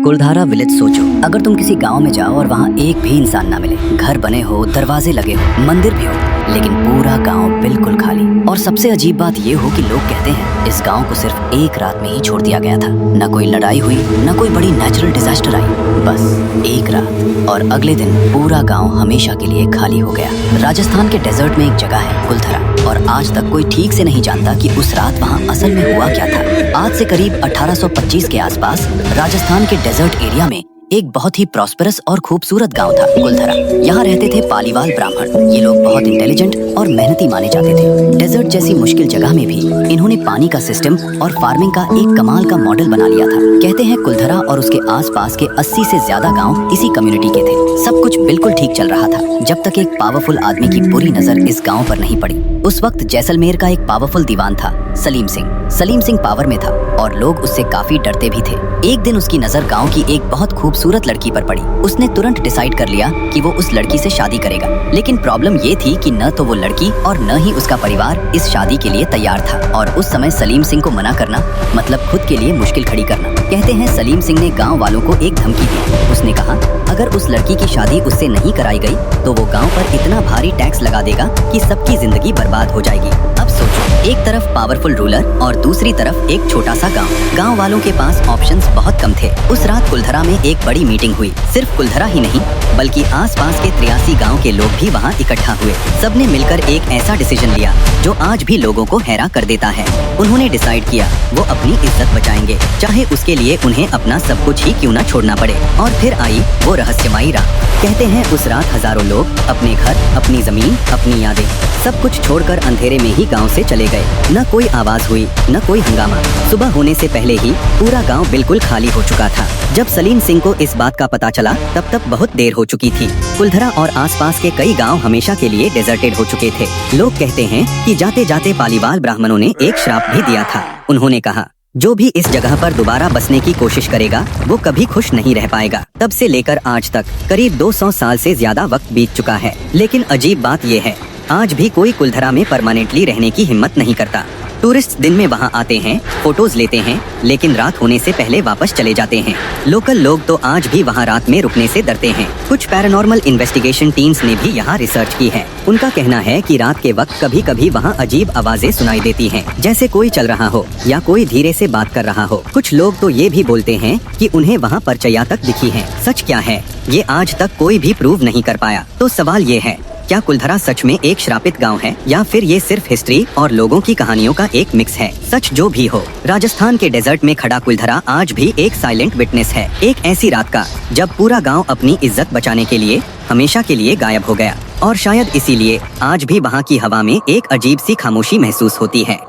कुलधारा village सोचो, अगर तुम किसी गांव में जाओ और वहाँ एक भी इंसान ना मिले, घर बने हो, दरवाजे लगे हो, मंदिर भी हो, लेकिन पूरा गांव बिल्कुल खाली। और सबसे अजीब बात ये हो कि लोग कहते हैं इस गांव को सिर्फ एक रात में ही छोड़ दिया गया था। न कोई लड़ाई हुई, न कोई बड़ी नेचुरल डिजास्टर आई, बस एक रात, और अगले दिन पूरा गांव हमेशा के लिए खाली हो गया। राजस्थान के डेजर्ट में एक जगह है कुलधरा, और आज तक कोई ठीक से नहीं जानता कि उस रात वहाँ असल में हुआ क्या था। आज से करीब 1825 के आसपास राजस्थान के डेजर्ट एरिया में एक बहुत ही प्रॉस्पेरस और खूबसूरत गांव था कुलधरा। यहाँ रहते थे पालीवाल ब्राह्मण। ये लोग बहुत इंटेलिजेंट और मेहनती माने जाते थे। डेजर्ट जैसी मुश्किल जगह में भी इन्होंने पानी का सिस्टम और फार्मिंग का एक कमाल का मॉडल बना लिया था। कहते हैं कुलधरा और उसके आसपास के 80 से ज्यादा गांव इसी कम्युनिटी के थे। सब कुछ बिल्कुल ठीक चल रहा था जब तक एक पावरफुल आदमी की बुरी नजर इस गाँव पर नहीं पड़ी। उस वक्त जैसलमेर का एक पावरफुल दीवान था सलीम सिंह। सलीम सिंह पावर में था और लोग उससे काफी डरते भी थे। एक दिन उसकी नजर गांव की एक बहुत खूबसूरत लड़की पर पड़ी। उसने तुरंत डिसाइड कर लिया कि वो उस लड़की से शादी करेगा। लेकिन प्रॉब्लम ये थी कि न तो वो लड़की और न ही उसका परिवार इस शादी के लिए तैयार था। और उस समय सलीम सिंह को मना करना मतलब खुद के लिए मुश्किल खड़ी करना। कहते हैं सलीम सिंह ने गाँव वालों को एक धमकी दी। उसने कहा अगर उस लड़की की शादी उससे नहीं कराई गई तो वो गाँव पर इतना भारी टैक्स लगा देगा कि सबकी जिंदगी बर्बाद हो जाएगी। अब सोचो, एक तरफ पावरफुल रूलर और दूसरी तरफ एक छोटा सा गांव। गांव वालों के पास ऑप्शंस बहुत कम थे। उस रात कुलधरा में एक बड़ी मीटिंग हुई। सिर्फ कुलधरा ही नहीं बल्कि आसपास के 83 गांव के लोग भी वहां इकट्ठा हुए। सबने मिलकर एक ऐसा डिसीजन लिया जो आज भी लोगों को हैरान कर देता है। उन्होंने डिसाइड किया वो अपनी इज्जत बचाएंगे, चाहे उसके लिए उन्हें अपना सब कुछ ही क्यों न छोड़ना पड़े। और फिर आई वो रहस्यमयी रात। कहते हैं उस रात हजारों लोग अपने घर, अपनी जमीन, अपनी यादें सब कुछ छोड़कर अंधेरे में ही गांव से चले गए। न कोई आवाज हुई, न कोई हंगामा। सुबह होने से पहले ही पूरा गांव बिल्कुल खाली हो चुका था। जब सलीम सिंह को इस बात का पता चला तब तक बहुत देर हो चुकी थी। कुलधरा और आसपास के कई गांव हमेशा के लिए डेजर्टेड हो चुके थे। लोग कहते हैं कि जाते जाते पालीवाल ब्राह्मणों ने एक श्राप भी दिया था। उन्होंने कहा जो भी इस जगह पर दोबारा बसने की कोशिश करेगा वो कभी खुश नहीं रह पाएगा। तब से लेकर आज तक करीब 200 साल से ज्यादा वक्त बीत चुका है। लेकिन अजीब बात ये है आज भी कोई कुलधरा में परमानेंटली रहने की हिम्मत नहीं करता। टूरिस्ट दिन में वहाँ आते हैं, फोटोज लेते हैं, लेकिन रात होने से पहले वापस चले जाते हैं। लोकल लोग तो आज भी वहाँ रात में रुकने से डरते हैं। कुछ पैरानॉर्मल इन्वेस्टिगेशन टीम्स ने भी यहाँ रिसर्च की है। उनका कहना है कि रात के वक्त कभी कभी वहाँ अजीब आवाजें सुनाई देती हैं, जैसे कोई चल रहा हो या कोई धीरे से बात कर रहा हो। कुछ लोग तो ये भी बोलते हैं कि उन्हें वहाँ परचैया तक दिखी है। सच क्या है ये आज तक कोई भी प्रूव नहीं कर पाया। तो सवाल ये है, क्या कुलधरा सच में एक श्रापित गांव है या फिर ये सिर्फ हिस्ट्री और लोगों की कहानियों का एक मिक्स है। सच जो भी हो, राजस्थान के डेजर्ट में खड़ा कुलधरा आज भी एक साइलेंट विटनेस है। एक ऐसी रात का जब पूरा गांव अपनी इज्जत बचाने के लिए हमेशा के लिए गायब हो गया। और शायद इसीलिए आज भी वहाँ की हवा में एक अजीब सी खामोशी महसूस होती है।